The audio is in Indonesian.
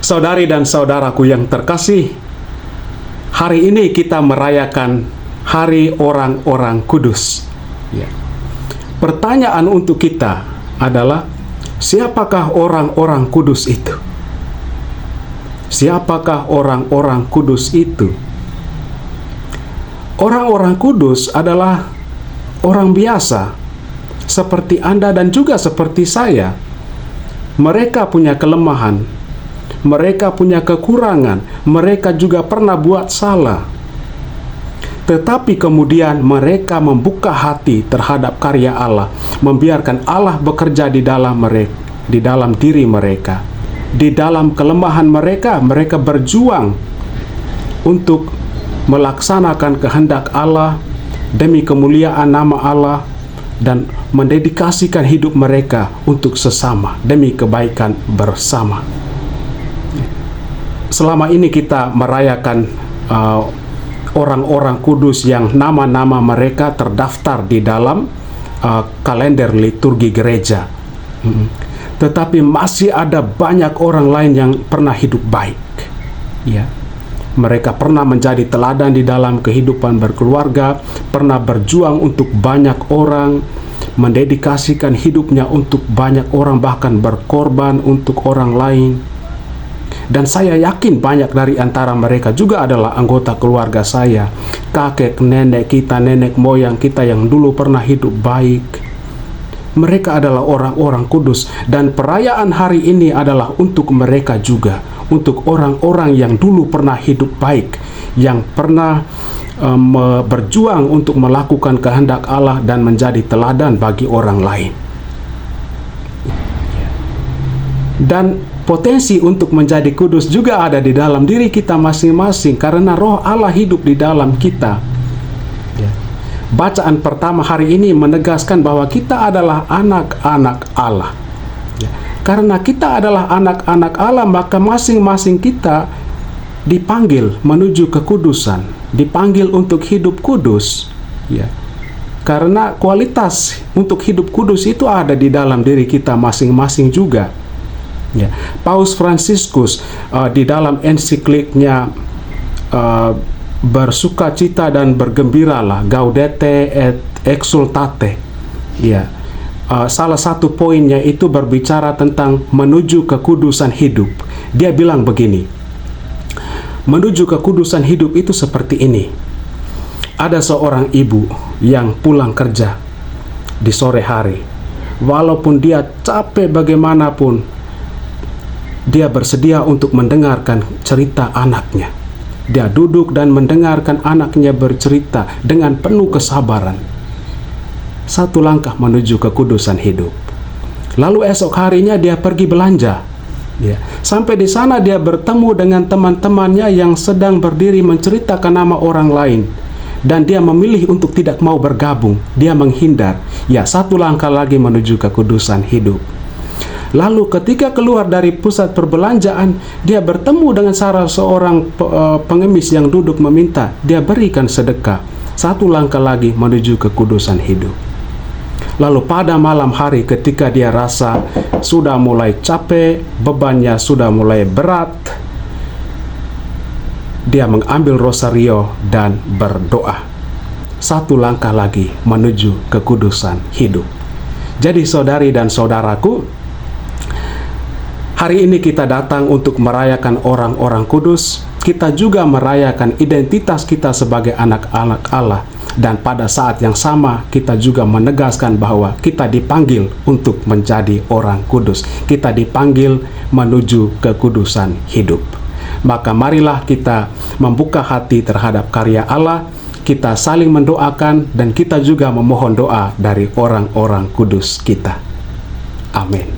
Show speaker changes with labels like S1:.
S1: Saudari dan saudaraku yang terkasih, hari ini kita merayakan Hari Orang-orang Kudus. Ya. Pertanyaan untuk kita adalah, siapakah orang-orang kudus itu? Siapakah orang-orang kudus itu? Orang-orang kudus adalah orang biasa, seperti Anda dan juga seperti saya. Mereka punya kelemahan, mereka punya kekurangan, mereka juga pernah buat salah. Tetapi kemudian mereka membuka hati terhadap karya Allah, membiarkan Allah bekerja di dalam mereka, di dalam diri mereka. Di dalam kelemahan mereka, mereka berjuang untuk melaksanakan kehendak Allah demi kemuliaan nama Allah dan mendedikasikan hidup mereka untuk sesama demi kebaikan bersama. Selama ini kita merayakan orang-orang kudus yang nama-nama mereka terdaftar di dalam kalender liturgi gereja. Tetapi masih ada banyak orang lain yang pernah hidup baik. Ya. Mereka pernah menjadi teladan di dalam kehidupan berkeluarga, pernah berjuang untuk banyak orang, mendedikasikan hidupnya untuk banyak orang, bahkan berkorban untuk orang lain. Dan saya yakin banyak dari antara mereka juga adalah anggota keluarga saya, kakek, nenek kita, nenek moyang kita yang dulu pernah hidup baik. Mereka adalah orang-orang kudus, dan perayaan hari ini adalah untuk mereka juga, untuk orang-orang yang dulu pernah hidup baik, yang pernah berjuang untuk melakukan kehendak Allah dan menjadi teladan bagi orang lain. Dan potensi untuk menjadi kudus juga ada di dalam diri kita masing-masing, karena roh Allah hidup di dalam kita. Bacaan pertama hari ini menegaskan bahwa kita adalah anak-anak Allah. Karena kita adalah anak-anak Allah, maka masing-masing kita dipanggil menuju kekudusan, dipanggil untuk hidup kudus. Karena kualitas untuk hidup kudus itu ada di dalam diri kita masing-masing juga. Paus Fransiskus di dalam ensikliknya bersukacita dan bergembiralah, Gaudete et Exsultate. Salah satu poinnya itu berbicara tentang menuju kekudusan hidup. Dia bilang begini, menuju kekudusan hidup itu seperti ini. Ada seorang ibu yang pulang kerja di sore hari. Walaupun dia capek bagaimanapun, dia bersedia untuk mendengarkan cerita anaknya. Dia duduk dan mendengarkan anaknya bercerita dengan penuh kesabaran. Satu langkah menuju kekudusan hidup. Lalu esok harinya dia pergi belanja. Sampai di sana dia bertemu dengan teman-temannya yang sedang berdiri menceritakan nama orang lain. Dan dia memilih untuk tidak mau bergabung. Dia menghindar. Satu langkah lagi menuju kekudusan hidup. Lalu ketika keluar dari pusat perbelanjaan, dia bertemu dengan salah seorang pengemis yang duduk meminta. Dia berikan sedekah. Satu langkah lagi menuju kekudusan hidup. Lalu pada malam hari ketika dia rasa sudah mulai capek, bebannya sudah mulai berat, dia mengambil rosario dan berdoa. Satu langkah lagi menuju kekudusan hidup. Jadi saudari dan saudaraku, hari ini kita datang untuk merayakan orang-orang kudus. Kita juga merayakan identitas kita sebagai anak-anak Allah. Dan pada saat yang sama kita juga menegaskan bahwa kita dipanggil untuk menjadi orang kudus. Kita dipanggil menuju kekudusan hidup. Maka marilah kita membuka hati terhadap karya Allah. Kita saling mendoakan dan kita juga memohon doa dari orang-orang kudus kita. Amin.